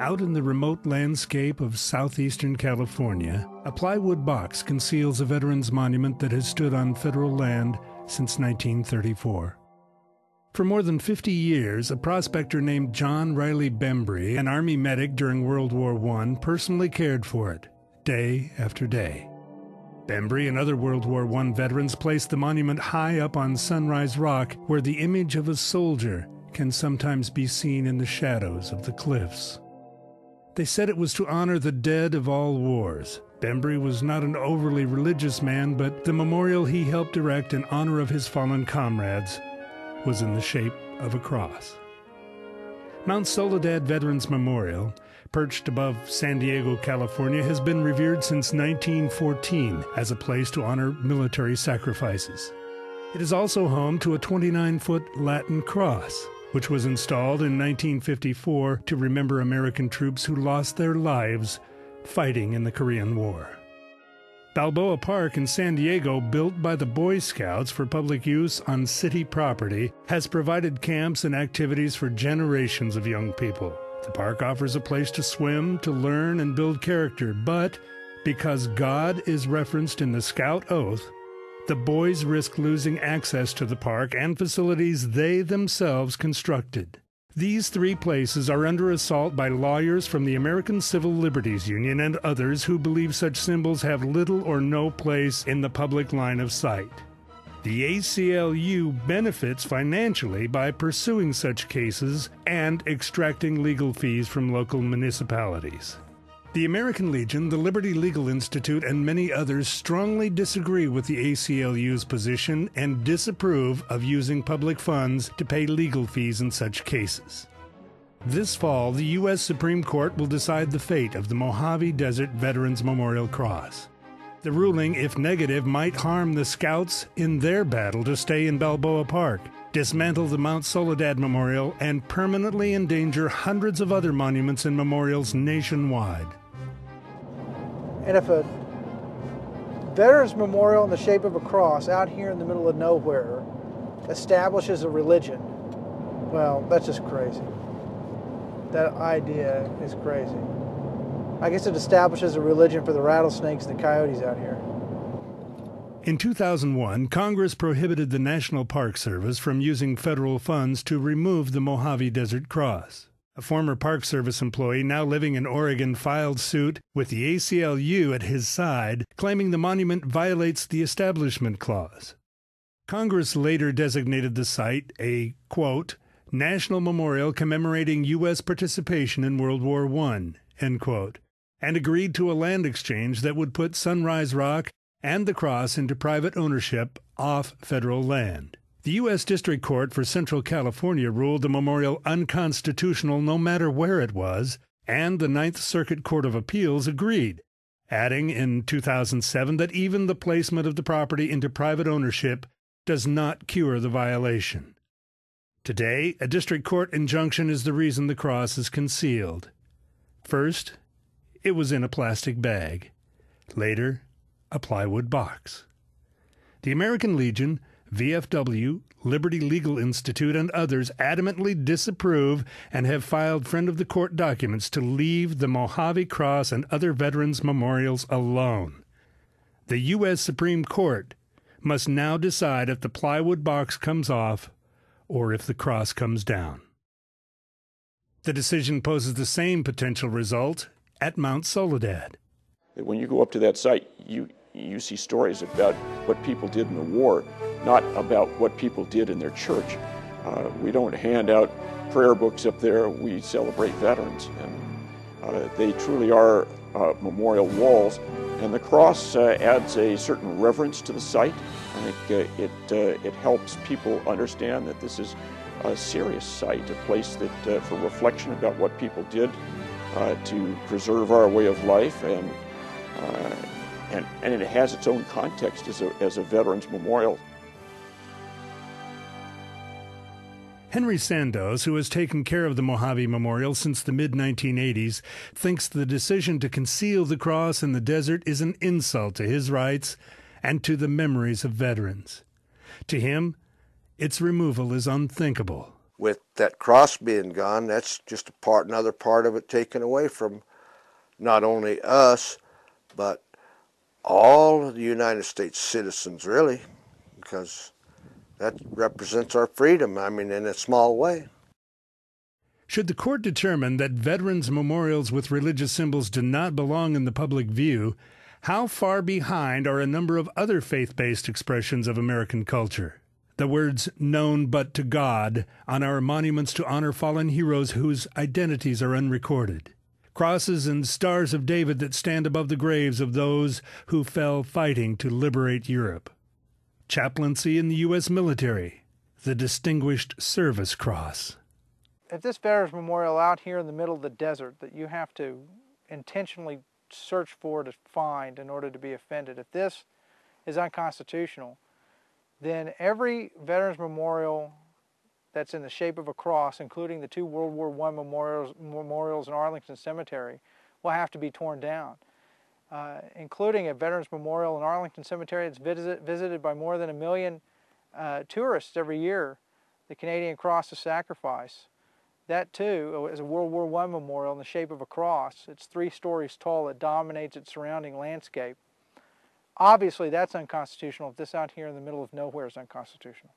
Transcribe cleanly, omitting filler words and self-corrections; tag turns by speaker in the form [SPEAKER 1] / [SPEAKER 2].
[SPEAKER 1] Out in the remote landscape of southeastern California, a plywood box conceals a veterans monument that has stood on federal land since 1934. For more than 50 years, a prospector named John Riley Bembry, an Army medic during World War I, personally cared for it, day after day. Bembry and other World War I veterans placed the monument high up on Sunrise Rock, where the image of a soldier can sometimes be seen in the shadows of the cliffs. They said it was to honor the dead of all wars. Bembry was not an overly religious man, but the memorial he helped erect in honor of his fallen comrades was in the shape of a cross. Mount Soledad Veterans Memorial, perched above San Diego, California, has been revered since 1914 as a place to honor military sacrifices. It is also home to a 29-foot Latin cross, which was installed in 1954 to remember American troops who lost their lives fighting in the Korean War. Balboa Park in San Diego, built by the Boy Scouts for public use on city property, has provided camps and activities for generations of young people. The park offers a place to swim, to learn, and build character, but because God is referenced in the Scout Oath, the boys risk losing access to the park and facilities they themselves constructed. These three places are under assault by lawyers from the American Civil Liberties Union and others who believe such symbols have little or no place in the public line of sight. The ACLU benefits financially by pursuing such cases and extracting legal fees from local municipalities. The American Legion, the Liberty Legal Institute, and many others strongly disagree with the ACLU's position and disapprove of using public funds to pay legal fees in such cases. This fall, the U.S. Supreme Court will decide the fate of the Mojave Desert Veterans Memorial Cross. The ruling, if negative, might harm the Scouts in their battle to stay in Balboa Park, dismantle the Mount Soledad Memorial, and permanently endanger hundreds of other monuments and memorials nationwide.
[SPEAKER 2] And if a veterans memorial in the shape of a cross out here in the middle of nowhere establishes a religion, well, that's just crazy. That idea is crazy. I guess it establishes a religion for the rattlesnakes and the coyotes out here.
[SPEAKER 1] In 2001, Congress prohibited the National Park Service from using federal funds to remove the Mojave Desert Cross. A former Park Service employee now living in Oregon filed suit with the ACLU at his side, claiming the monument violates the Establishment Clause. Congress later designated the site a, quote, national memorial commemorating U.S. participation in World War I, end quote, and agreed to a land exchange that would put Sunrise Rock and the cross into private ownership off federal land. The U.S. District Court for Central California ruled the memorial unconstitutional no matter where it was, and the Ninth Circuit Court of Appeals agreed, adding in 2007 that even the placement of the property into private ownership does not cure the violation. Today, a district court injunction is the reason the cross is concealed. First, it was in a plastic bag. Later, a plywood box. The American Legion, VFW, Liberty Legal Institute, and others adamantly disapprove and have filed friend of the court documents to leave the Mojave Cross and other veterans' memorials alone. The U.S. Supreme Court must now decide if the plywood box comes off or if the cross comes down. The decision poses the same potential result at Mount Soledad.
[SPEAKER 3] When you go up to that site, you see stories about what people did in the war, not about what people did in their church. We don't hand out prayer books up there. We celebrate veterans, and they truly are memorial walls. And the cross adds a certain reverence to the site. I think it helps people understand that this is a serious site, a place that for reflection about what people did to preserve our way of life, and it has its own context as a veterans memorial.
[SPEAKER 1] Henry Sandoz, who has taken care of the Mojave Memorial since the mid-1980s, thinks the decision to conceal the cross in the desert is an insult to his rights and to the memories of veterans. To him, its removal is unthinkable.
[SPEAKER 4] with that cross being gone, that's just another part of it taken away from not only us, but all of the United States citizens, really, because that represents our freedom, I mean, in a small way.
[SPEAKER 1] Should the court determine that veterans' memorials with religious symbols do not belong in the public view, how far behind are a number of other faith-based expressions of American culture? The words "known but to God" on our monuments to honor fallen heroes whose identities are unrecorded. Crosses and stars of David that stand above the graves of those who fell fighting to liberate Europe. Chaplaincy in the U.S. military. The Distinguished Service Cross.
[SPEAKER 2] If this Veterans Memorial out here in the middle of the desert that you have to intentionally search for to find in order to be offended, if this is unconstitutional, then every Veterans Memorial that's in the shape of a cross, including the two World War I memorials in Arlington Cemetery, will have to be torn down. Including a Veterans Memorial in Arlington Cemetery that's visited by more than 1 million tourists every year, the Canadian Cross of Sacrifice. That too is a World War I memorial in the shape of a cross. It's 3 stories tall. It dominates its surrounding landscape. Obviously that's unconstitutional if this out here in the middle of nowhere is unconstitutional.